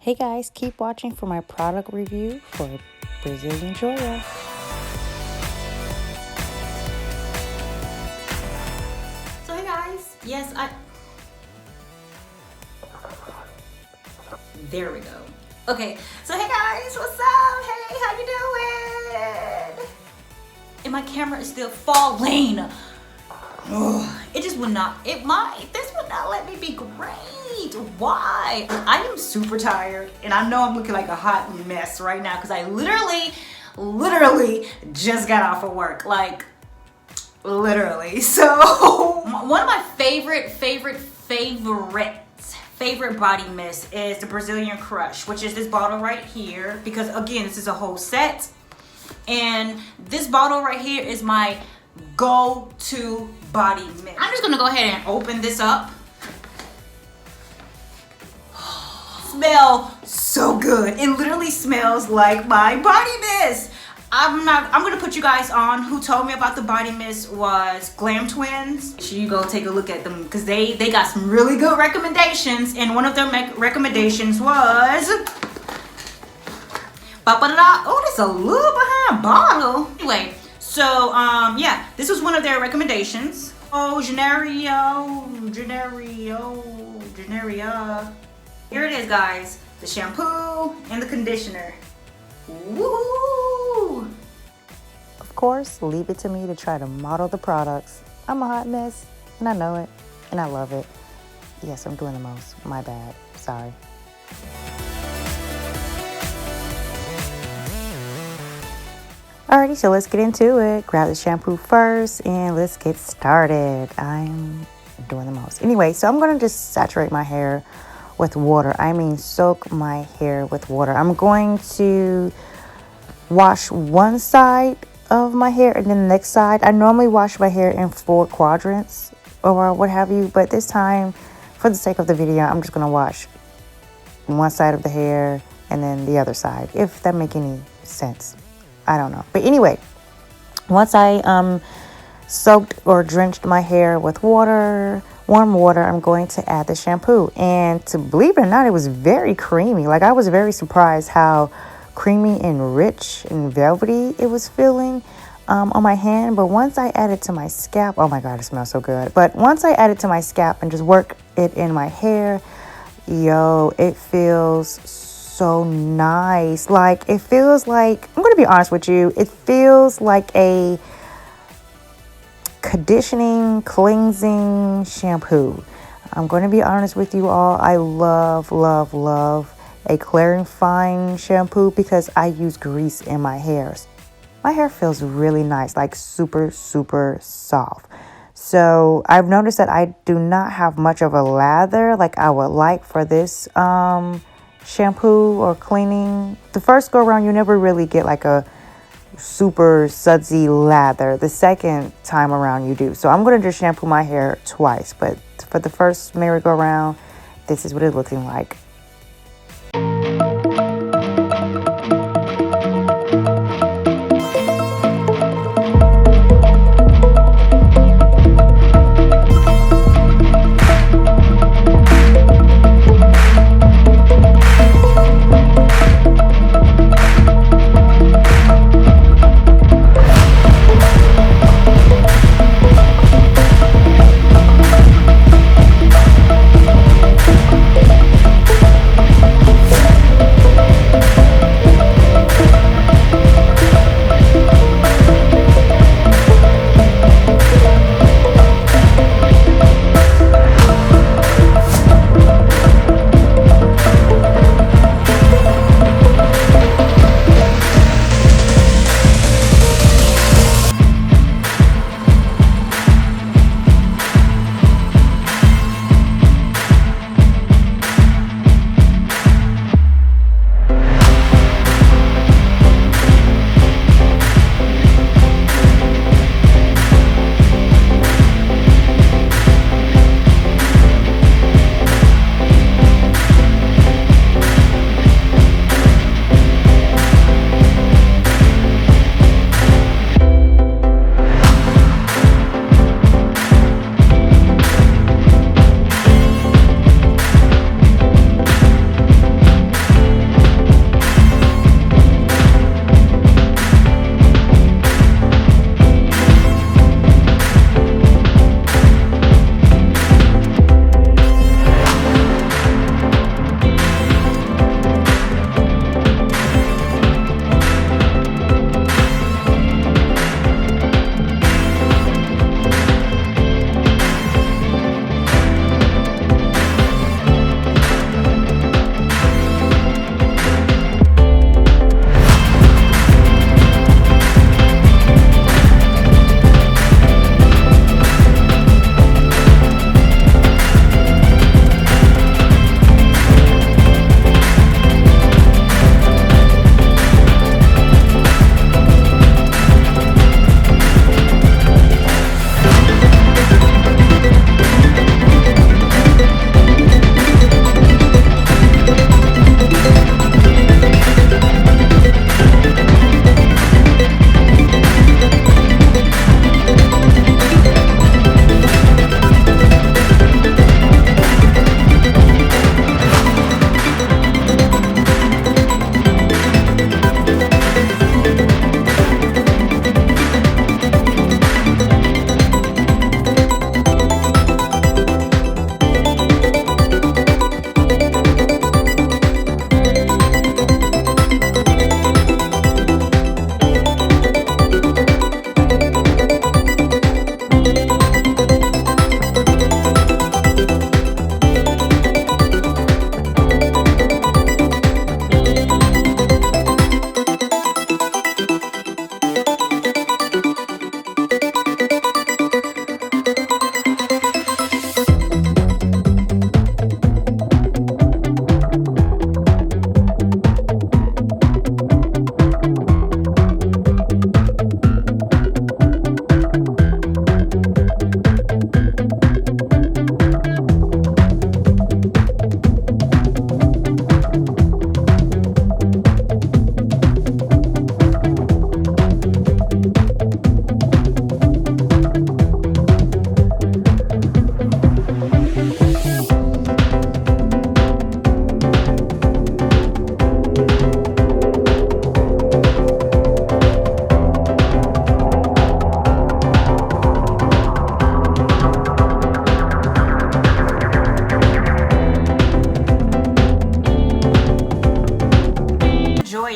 Hey guys, keep watching for my product review for Brazilian Joia. So hey guys, there we go. Okay, so hey guys, what's up? Hey, how you doing? And my camera is still falling. It just would not, this would not let me be great. Why? I am super tired and I know I'm looking like a hot mess right now because I literally just got off of work. Like, literally. So, one of my favorite body mist is the Brazilian Crush, which is this bottle right here, because again, this is a whole set. And this bottle right here is my go-to body mist. I'm just gonna go ahead and open this up. Smell so good. It literally smells like my body mist. I'm gonna put you guys on. Who told me about the body mist was Glam Twins. Make sure you go take a look at them because they got some really good recommendations, and one of their recommendations was oh, there's a little behind bottle. Anyway, so yeah, this was one of their recommendations. Oh, Janeiro. Here it is, guys. The shampoo and the conditioner. Woo! Of course, leave it to me to try to model the products. I'm a hot mess, and I know it, and I love it. Yes, I'm doing the most. My bad. Sorry. Alrighty, so let's get into it. Grab the shampoo first, and let's get started. I'm doing the most. Anyway, so I'm going to just saturate my hair with water. I mean, soak my hair with water. I'm going to wash one side of my hair and then the next side. I normally wash my hair in 4 quadrants or what have you, but this time, for the sake of the video, I'm just going to wash one side of the hair and then the other side, if that make any sense. I don't know. But anyway, once I soaked or drenched my hair with water, warm water, I'm going to add the shampoo. And to believe it or not, it was very creamy. Like, I was very surprised how creamy and rich and velvety it was feeling on my hand. But once I add it to my scalp, oh my God, it smells so good. But once I add it to my scalp and just work it in my hair, yo, it feels so nice. Like, it feels like, I'm going to be honest with you, it feels like a conditioning, cleansing shampoo. I'm going to be honest with you all. I love a clarifying shampoo because I use grease in my hairs. My hair feels really nice, like super soft. So I've noticed that I do not have much of a lather like I would like for this shampoo or cleaning. The first go around, you never really get like a super sudsy lather. The second time around you do. So I'm going to just shampoo my hair twice, but for the first merry-go-round, this is what it's looking like.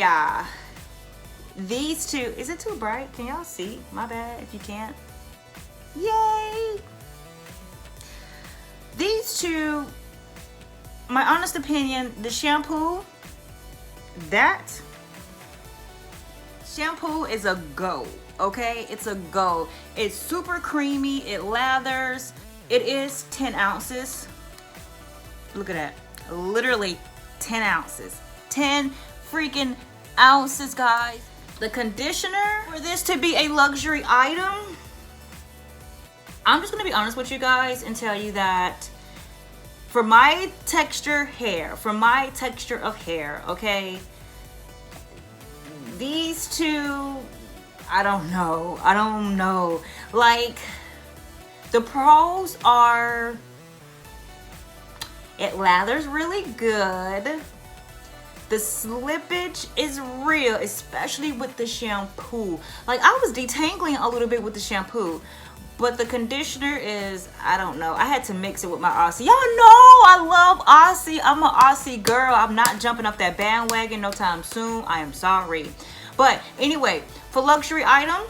yeah, these two, is it too bright? Can y'all see? My bad if you can't. Yay! These two, my honest opinion, the shampoo, that shampoo is a go, okay? It's a go. It's super creamy, it lathers. It is 10 ounces. Look at that, literally 10 ounces. 10 freaking ounces, guys. The conditioner, for this to be a luxury item, I'm just gonna be honest with you guys and tell you that for my texture of hair, okay, these two, I don't know. Like, the pros are, it lathers really good. The slippage is real, especially with the shampoo. Like, I was detangling a little bit with the shampoo, but the conditioner is, I don't know. I had to mix it with my Aussie. Y'all know I love Aussie. I'm an Aussie girl. I'm not jumping off that bandwagon no time soon. I am sorry. But anyway, for luxury item,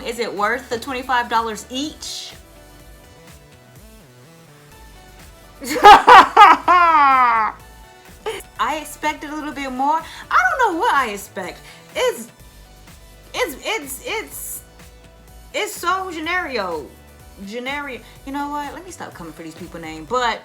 is it worth the $25 each? I expected a little bit more. I don't know what I expect. It's so Janeiro. You know what? Let me stop coming for these people names. But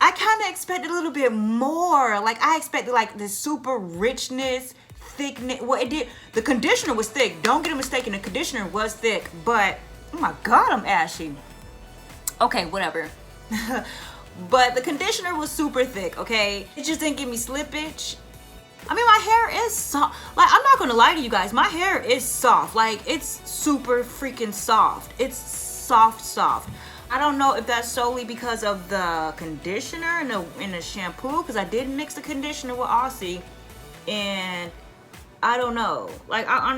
I kind of expected a little bit more. Like, I expected like this super richness, thickness. Well, it did. The conditioner was thick. Don't get it mistaken. The conditioner was thick. But oh my God, I'm ashy. Okay, whatever. But the conditioner was super thick, okay? It just didn't give me slippage. I mean, my hair is soft. Like, I'm not gonna lie to you guys. My hair is soft. Like, it's super freaking soft. It's soft. I don't know if that's solely because of the conditioner and the shampoo, because I did mix the conditioner with Aussie, and I don't know. Like, I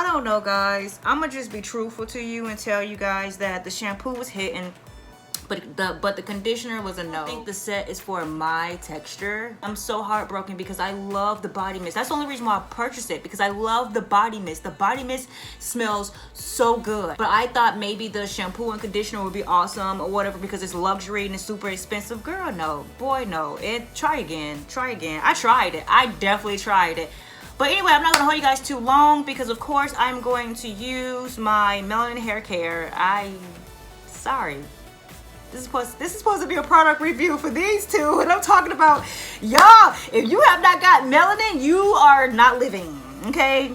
don't know, guys. I'm gonna just be truthful to you and tell you guys that the shampoo was hitting, but the conditioner was a no. I think the set is for my texture. I'm so heartbroken because I love the body mist. That's the only reason why I purchased it, because I love the body mist. The body mist smells so good. But I thought maybe the shampoo and conditioner would be awesome or whatever because it's luxury and it's super expensive. Girl, no. Boy, no. Try again. I tried it. I definitely tried it. But anyway, I'm not gonna hold you guys too long because of course I'm going to use my melanin hair care. Sorry. This is supposed to be a product review for these two, and I'm talking about y'all. If you have not got melanin, you are not living, okay?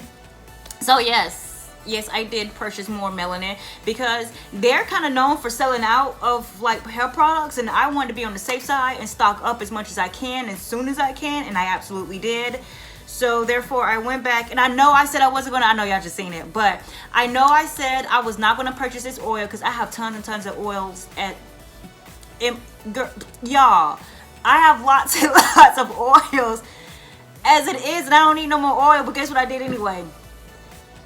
So yes, I did purchase more melanin because they're kind of known for selling out of like hair products, and I wanted to be on the safe side and stock up as much as I can as soon as I can, and I absolutely did. So therefore I went back, and I know I said I wasn't gonna, I know y'all just seen it, but I know I said I was not gonna purchase this oil because I have tons and tons of oils y'all, I have lots and lots of oils as it is, and I don't need no more oil. But guess what I did anyway?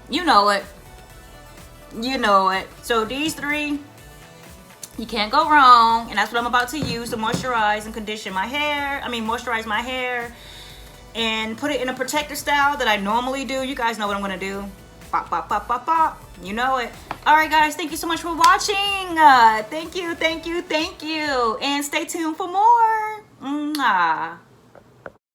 You know it. So these three, you can't go wrong, and that's what I'm about to use to moisturize and condition my hair. Moisturize my hair and put it in a protector style that I normally do. You guys know what I'm gonna do. Pop, pop, pop, pop, pop. You know it. Alright guys, thank you so much for watching. Thank you. And stay tuned for more. Mwah.